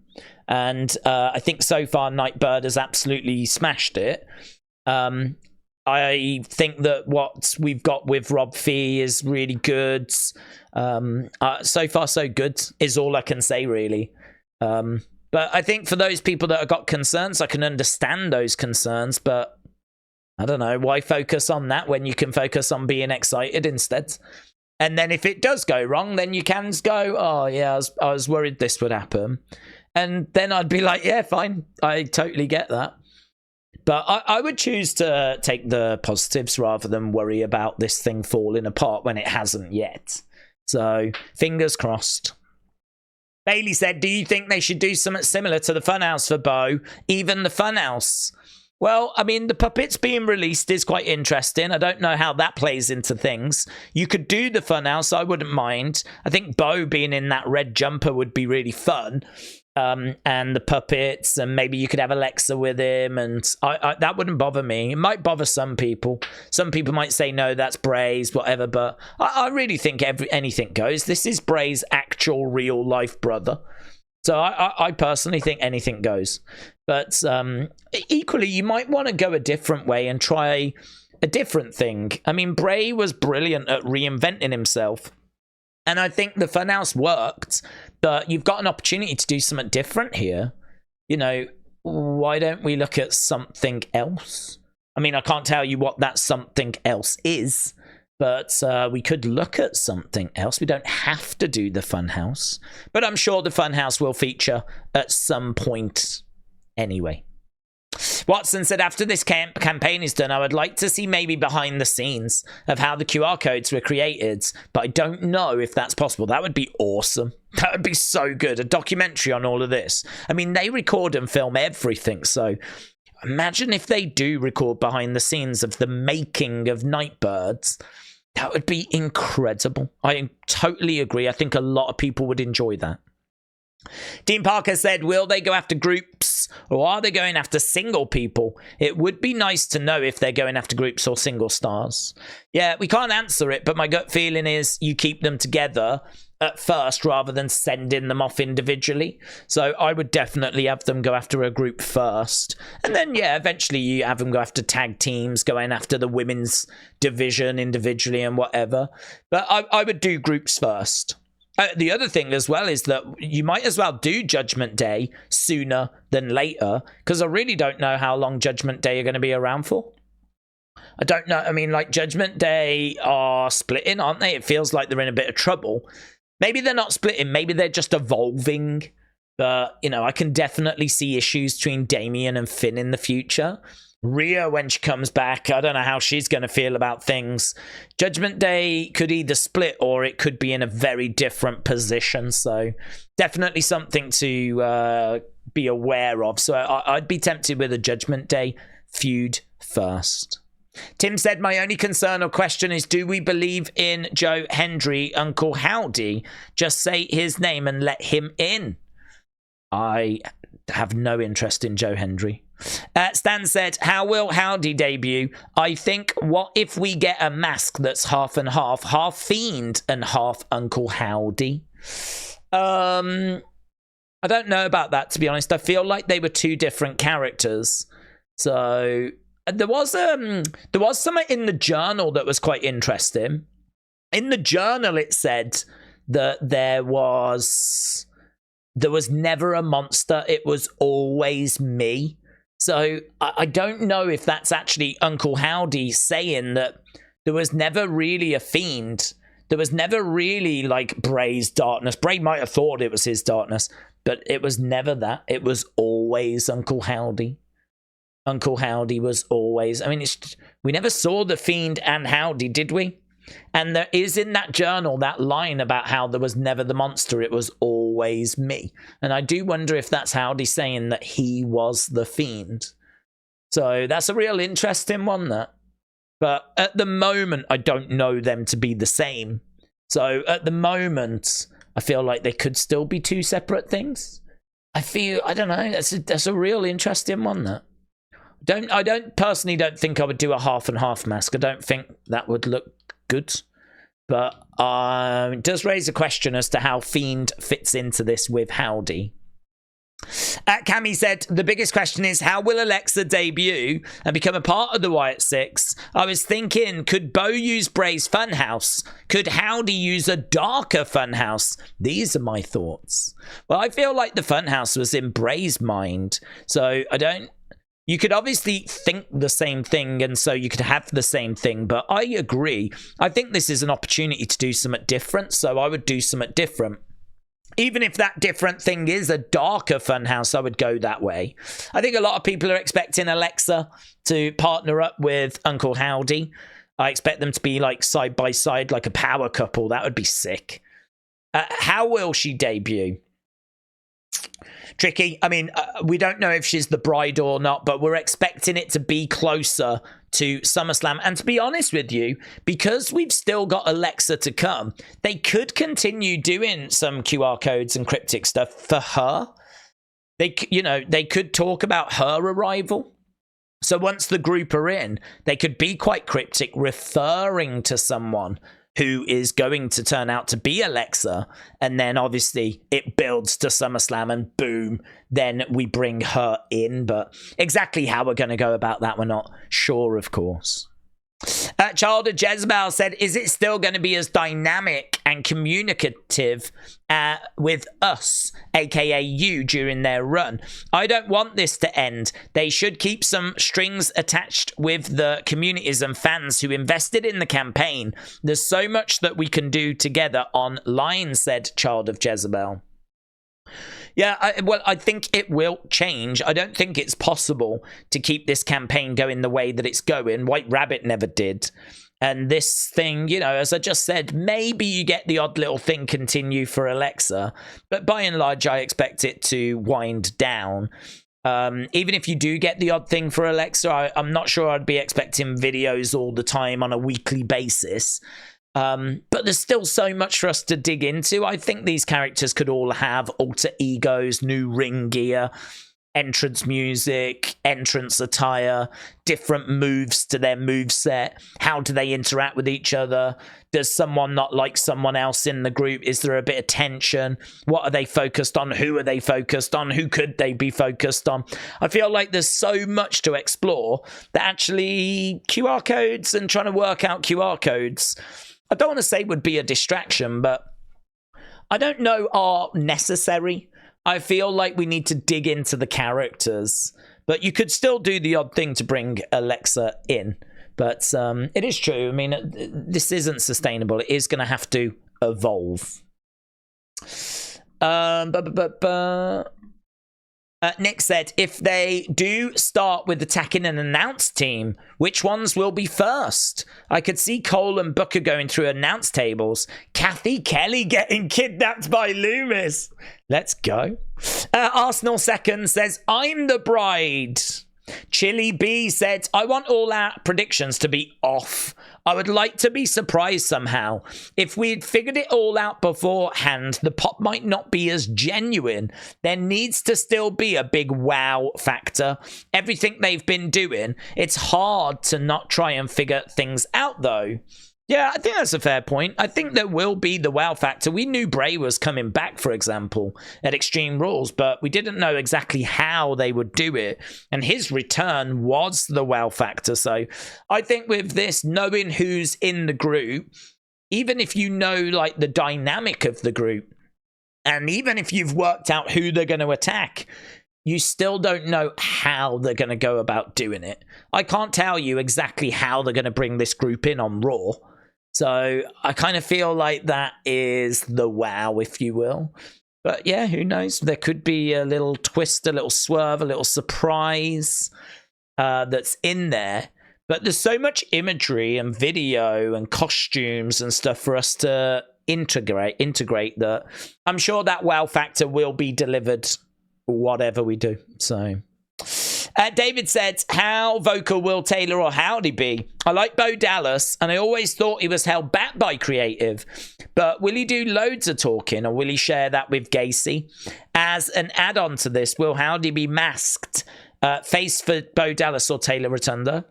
And I think so far Nightbird has absolutely smashed it. I think that what we've got with Rob Fee is really good. So far so good is all I can say, really. But I think for those people that have got concerns, I can understand those concerns. But I don't know, why focus on that when you can focus on being excited instead? And then if it does go wrong, then you can go, oh yeah, I was worried this would happen. And then I'd be like, yeah, fine. I totally get that. But I would choose to take the positives rather than worry about this thing falling apart when it hasn't yet. So, fingers crossed. Bailey said, do you think they should do something similar to the Funhouse for Bo? Even the Funhouse? Well, I mean, the puppets being released is quite interesting. I don't know how that plays into things. You could do the Funhouse, I wouldn't mind. I think Bo being in that red jumper would be really fun. And the puppets, and maybe you could have Alexa with him, and that wouldn't bother me. It might bother some people. Some people might say, no, that's Bray's, whatever, but I really think anything goes. This is Bray's actual real-life brother. So I personally think anything goes. But equally, you might want to go a different way and try a different thing. I mean, Bray was brilliant at reinventing himself. And I think the Funhouse worked, but you've got an opportunity to do something different here. You know, why don't we look at something else? I mean, I can't tell you what that something else is, but we could look at something else. We don't have to do the Funhouse, but I'm sure the Funhouse will feature at some point anyway. Watson said, after this campaign is done, I would like to see maybe behind the scenes of how the QR codes were created, but I don't know if that's possible. That would be awesome. That would be so good. A documentary on all of this. I mean, they record and film everything, so imagine if they do record behind the scenes of the making of Nightbirds. That would be incredible. I totally agree. I think a lot of people would enjoy that. Dean Parker said, will they go after groups or are they going after single people? It would be nice to know if they're going after groups or single stars. Yeah, we can't answer it, but my gut feeling is you keep them together at first rather than sending them off individually. So I would definitely have them go after a group first. And then, yeah, eventually you have them go after tag teams, going after the women's division individually and whatever. But I would do groups first. The other thing as well is that you might as well do Judgment Day sooner than later, because I really don't know how long Judgment Day are going to be around for. I don't know. I mean, like, Judgment Day are splitting, aren't they? It feels like they're in a bit of trouble. Maybe they're not splitting. Maybe they're just evolving. But, you know, I can definitely see issues between Damian and Finn in the future. Rhea, when she comes back, I don't know how she's going to feel about things. Judgment Day could either split or it could be in a very different position. So definitely something to be aware of. So I'd be tempted with a Judgment Day feud first. Tim said, my only concern or question is, do we believe in Joe Hendry, Uncle Howdy? Just say his name and let him in. I have no interest in Joe Hendry. Stan said, how will Howdy debut? I think, what if we get a mask that's half and half Fiend and half Uncle Howdy? I don't know about that, to be honest. I feel like they were two different characters. So there was something in the journal that was quite interesting. In the journal, it said that there was never a monster. It was always me. So I don't know if that's actually Uncle Howdy saying that there was never really a fiend. There was never really like Bray's darkness. Bray might have thought it was his darkness, but it was never that. It was always Uncle Howdy. Uncle Howdy was always... I mean, we never saw the Fiend and Howdy, did we? And there is in that journal that line about how there was never the monster, it was always me. And I do wonder if that's Howdy saying that he was the Fiend. So that's a real interesting one, that. But at the moment, I don't know them to be the same. So at the moment, I feel like they could still be two separate things. I don't know, that's a real interesting one, that. I personally don't think I would do a half and half mask. I don't think that would look good. But it does raise a question as to how Fiend fits into this with Howdy. Cammy said, the biggest question is, how will Alexa debut and become a part of the Wyatt Six? I was thinking, could Bo use Bray's Funhouse? Could Howdy use a darker Funhouse? These are my thoughts. Well, I feel like the Funhouse was in Bray's mind. So you could obviously think the same thing, and so you could have the same thing, but I agree. I think this is an opportunity to do something different, so I would do something different. Even if that different thing is a darker Funhouse, I would go that way. I think a lot of people are expecting Alexa to partner up with Uncle Howdy. I expect them to be like side by side, like a power couple. That would be sick. How will she debut? Tricky. I mean, we don't know if she's the bride or not, but we're expecting it to be closer to SummerSlam. And to be honest with you, because we've still got Alexa to come, they could continue doing some QR codes and cryptic stuff for her. They could talk about her arrival. So once the group are in, they could be quite cryptic, referring to someone who is going to turn out to be Alexa, and then obviously it builds to SummerSlam, and boom, then we bring her in. But exactly how we're going to go about that, we're not sure, of course. Child of Jezebel said, is it still going to be as dynamic and communicative with us, aka you, during their run? I don't want this to end. They should keep some strings attached with the communities and fans who invested in the campaign. There's so much that we can do together online, said Child of Jezebel. Yeah, I think it will change. I don't think it's possible to keep this campaign going the way that it's going. White Rabbit never did. And this thing, as I just said, maybe you get the odd little thing continue for Alexa. But by and large, I expect it to wind down. Even if you do get the odd thing for Alexa, I'm not sure I'd be expecting videos all the time on a weekly basis. But there's still so much for us to dig into. I think these characters could all have alter egos, new ring gear, entrance music, entrance attire, different moves to their moveset. How do they interact with each other? Does someone not like someone else in the group? Is there a bit of tension? What are they focused on? Who are they focused on? Who could they be focused on? I feel like there's so much to explore that actually QR codes and trying to work out QR codes, I don't want to say would be a distraction, but I don't know are necessary. I feel like we need to dig into the characters, but you could still do the odd thing to bring Alexa in. But it is true. I mean, this isn't sustainable. It is going to have to evolve. Nick said, if they do start with attacking an announced team, which ones will be first? I could see Cole and Booker going through announce tables. Kathy Kelly getting kidnapped by Lumis. Let's go. Arsenal Second says, I'm the bride. Chili B said, I want all our predictions to be off. I would like to be surprised somehow. If we'd figured it all out beforehand, the pop might not be as genuine. There needs to still be a big wow factor. Everything they've been doing, it's hard to not try and figure things out though. Yeah, I think that's a fair point. I think there will be the wow factor. We knew Bray was coming back, for example, at Extreme Rules, but we didn't know exactly how they would do it. And his return was the wow factor. So I think with this, knowing who's in the group, even if you know like the dynamic of the group, and even if you've worked out who they're going to attack, you still don't know how they're going to go about doing it. I can't tell you exactly how they're going to bring this group in on Raw. So I kind of feel like that is the wow, if you will. But yeah, who knows? There could be a little twist, a little swerve, a little surprise that's in there. But there's so much imagery and video and costumes and stuff for us to integrate that I'm sure that wow factor will be delivered whatever we do. So David said, how vocal will Taylor or Howdy be? I like Bo Dallas, and I always thought he was held back by creative. But will he do loads of talking, or will he share that with Gacy? As an add-on to this, will Howdy be masked? Face for Bo Dallas or Taylor Rotunda?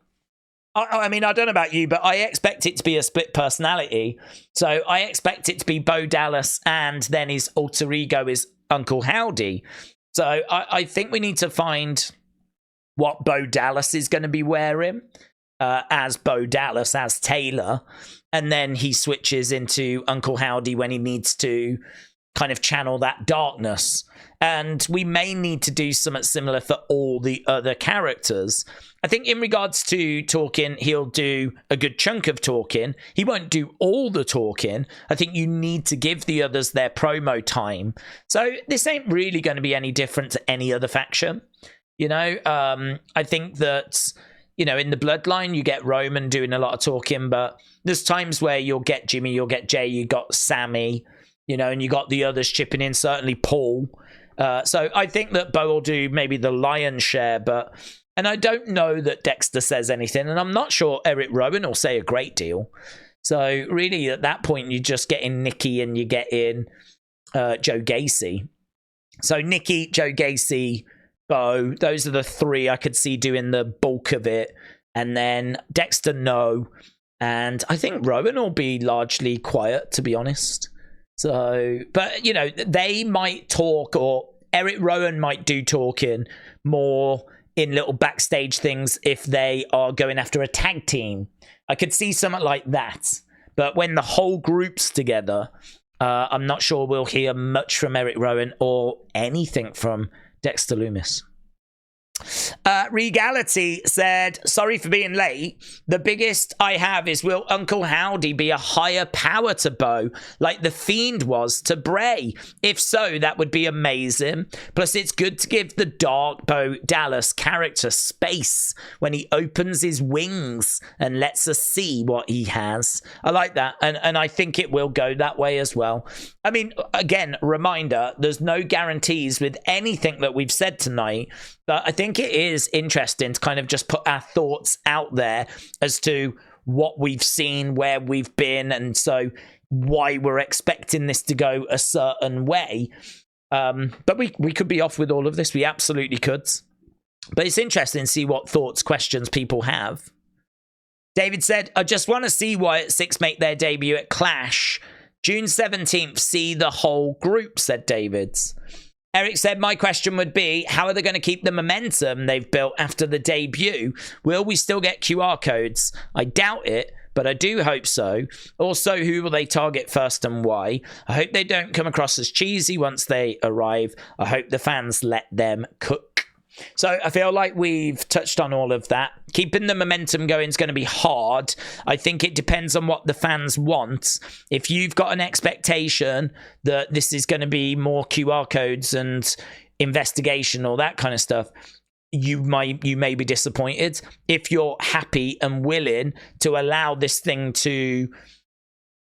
I mean, I don't know about you, but I expect it to be a split personality. So I expect it to be Bo Dallas, and then his alter ego is Uncle Howdy. So I think we need to find what Bo Dallas is going to be wearing as Bo Dallas, as Taylor. And then he switches into Uncle Howdy when he needs to kind of channel that darkness. And we may need to do something similar for all the other characters. I think in regards to talking, he'll do a good chunk of talking. He won't do all the talking. I think you need to give the others their promo time. So this ain't really going to be any different to any other faction. You know, I think that, you know, in the Bloodline, you get Roman doing a lot of talking, but there's times where you'll get Jimmy, you'll get Jay, you got Sammy, you know, and you got the others chipping in, certainly Paul. So I think that Bo will do maybe the lion's share, and I don't know that Dexter says anything, and I'm not sure Erick Rowan will say a great deal. So really at that point, you just get in Nikki and you get in Joe Gacy. So Nikki, Joe Gacy, Bo, those are the three I could see doing the bulk of it. And then Dexter, no. And I think Rowan will be largely quiet, to be honest. So, but, you know, they might talk, or Erick Rowan might do talking more in little backstage things if they are going after a tag team. I could see something like that. But when the whole group's together, I'm not sure we'll hear much from Erick Rowan or anything from Dexter Lumis. Regality said, sorry for being late. The biggest I have is, will Uncle Howdy be a higher power to Bo like the Fiend was to Bray? If so, that would be amazing. Plus, it's good to give the dark Bo Dallas character space when he opens his wings and lets us see what he has. I like that, and I think it will go that way as well. I mean, again, reminder, there's no guarantees with anything that we've said tonight, but I think it is interesting to kind of just put our thoughts out there as to what we've seen, where we've been, and so why we're expecting this to go a certain way. But we could be off with all of this. We absolutely could. But it's interesting to see what thoughts, questions people have. David said, I just want to see Wyatt 6 make their debut at Clash. June 17th, see the whole group, said David. Eric said, my question would be, how are they going to keep the momentum they've built after the debut? Will we still get QR codes? I doubt it, but I do hope so. Also, who will they target first and why? I hope they don't come across as cheesy once they arrive. I hope the fans let them cook. So I feel like we've touched on all of that. Keeping the momentum going is going to be hard. I think it depends on what the fans want. If you've got an expectation that this is going to be more QR codes and investigation, all that kind of stuff, you may be disappointed. If you're happy and willing to allow this thing to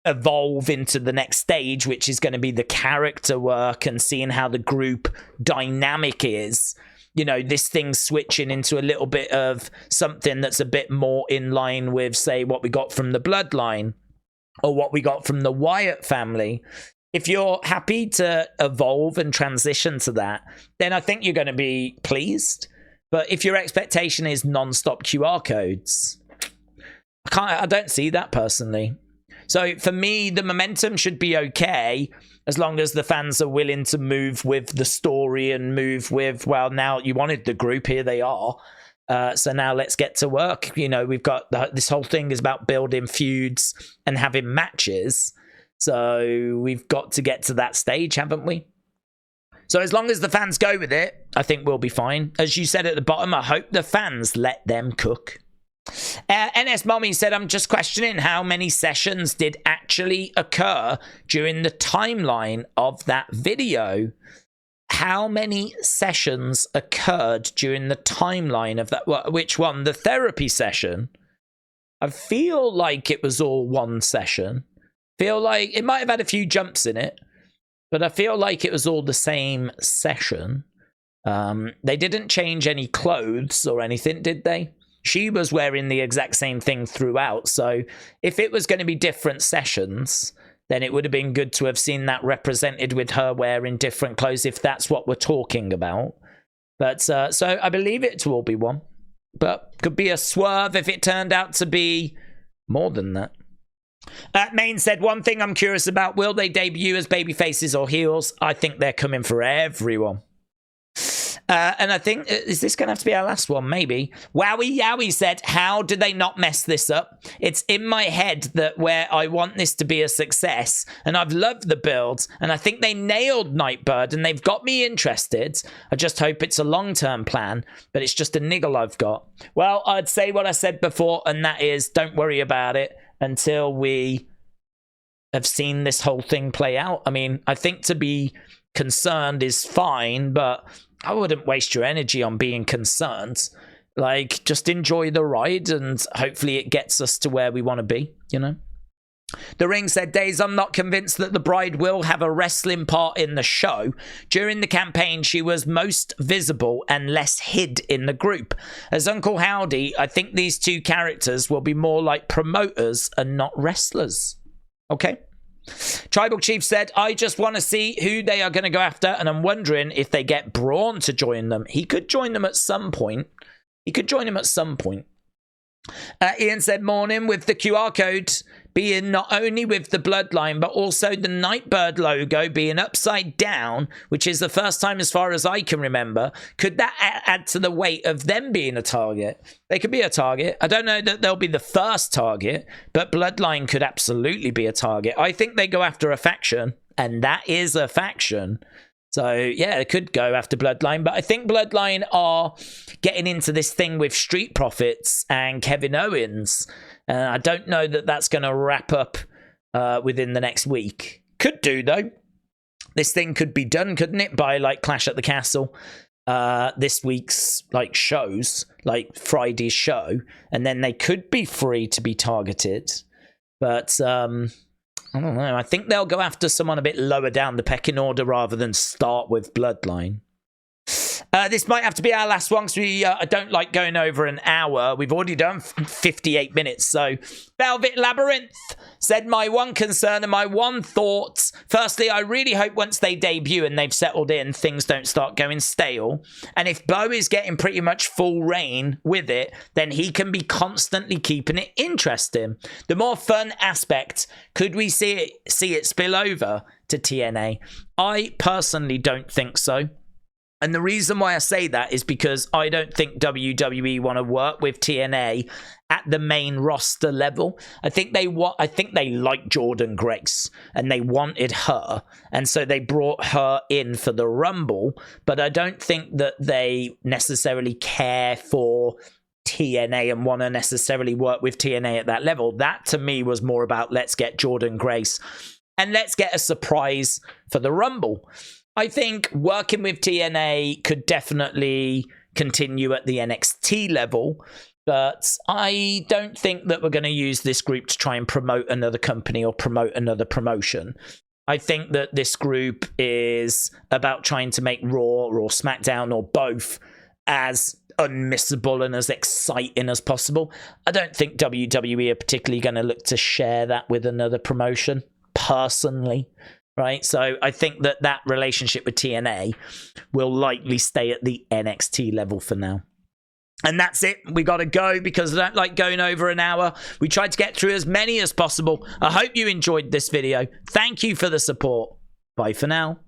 evolve into the next stage, which is going to be the character work and seeing how the group dynamic is, you know, this thing's switching into a little bit of something that's a bit more in line with, say, what we got from the Bloodline or what we got from the Wyatt family. If you're happy to evolve and transition to that, then I think you're going to be pleased. But if your expectation is non-stop QR codes, I don't see that personally. So for me, the momentum should be okay as long as the fans are willing to move with the story and move with, well, now you wanted the group, here they are. So now let's get to work. You know, we've got this whole thing is about building feuds and having matches. So we've got to get to that stage, haven't we? So as long as the fans go with it, I think we'll be fine. As you said at the bottom, I hope the fans let them cook. NS Mommy said, I'm just questioning how many sessions did actually occur during the timeline of that video. How many sessions occurred during the timeline of that? Which one? The therapy session? I feel like it was all one session. Feel like it might have had a few jumps in it, but I feel like it was all the same session. They didn't change any clothes or anything, did they? She was wearing the exact same thing throughout. So if it was going to be different sessions, then it would have been good to have seen that represented with her wearing different clothes, if that's what we're talking about. But so I believe it to all be one. But could be a swerve if it turned out to be more than that. Main said, one thing I'm curious about, will they debut as baby faces or heels? I think they're coming for everyone. And I think, is this going to have to be our last one? Maybe. Wowie Yowie said, how did they not mess this up? It's in my head that where I want this to be a success, and I've loved the builds, and I think they nailed Nightbird, and they've got me interested. I just hope it's a long-term plan, but it's just a niggle I've got. Well, I'd say what I said before, and that is, don't worry about it until we have seen this whole thing play out. I mean, I think to be concerned is fine, but I wouldn't waste your energy on being concerned. Like, just enjoy the ride, and hopefully it gets us to where we want to be, you know? The Ring said, Daze, I'm not convinced that the bride will have a wrestling part in the show. During the campaign, she was most visible and less hid in the group. As Uncle Howdy, I think these two characters will be more like promoters and not wrestlers. Okay? Tribal Chief said, I just want to see who they are going to go after, and I'm wondering if they get Braun to join them. He could join them at some point. Ian said, morning, with the QR code being not only with the Bloodline, but also the Nightbird logo being upside down, which is the first time as far as I can remember. Could that add to the weight of them being a target? They could be a target. I don't know that they'll be the first target, but Bloodline could absolutely be a target. I think they go after a faction, and that is a faction. So, yeah, it could go after Bloodline, but I think Bloodline are getting into this thing with Street Profits and Kevin Owens. I don't know that that's going to wrap up within the next week. Could do, though. This thing could be done, couldn't it, by, like, Clash at the Castle, this week's, like, shows, like Friday's show, and then they could be free to be targeted. But, I don't know. I think they'll go after someone a bit lower down the pecking order rather than start with Bloodline. This might have to be our last one because I don't like going over an hour. We've already done 58 minutes. So, Velvet Labyrinth said, my one concern and my one thought. Firstly, I really hope once they debut and they've settled in, things don't start going stale. And if Bo is getting pretty much full reign with it, then he can be constantly keeping it interesting. The more fun aspect, could we see it spill over to TNA? I personally don't think so. And the reason why I say that is because I don't think WWE want to work with TNA at the main roster level. I think they like Jordynne Grace and they wanted her, and so they brought her in for the Rumble. But I don't think that they necessarily care for TNA and want to necessarily work with TNA at that level. That to me was more about, let's get Jordynne Grace and let's get a surprise for the Rumble. I think working with TNA could definitely continue at the NXT level, but I don't think that we're going to use this group to try and promote another company or promote another promotion. I think that this group is about trying to make Raw or SmackDown or both as unmissable and as exciting as possible. I don't think WWE are particularly going to look to share that with another promotion, personally. Right, so I think that relationship with TNA will likely stay at the NXT level for now. And that's it. We got to go because I don't like going over an hour. We tried to get through as many as possible. I hope you enjoyed this video. Thank you for the support. Bye for now.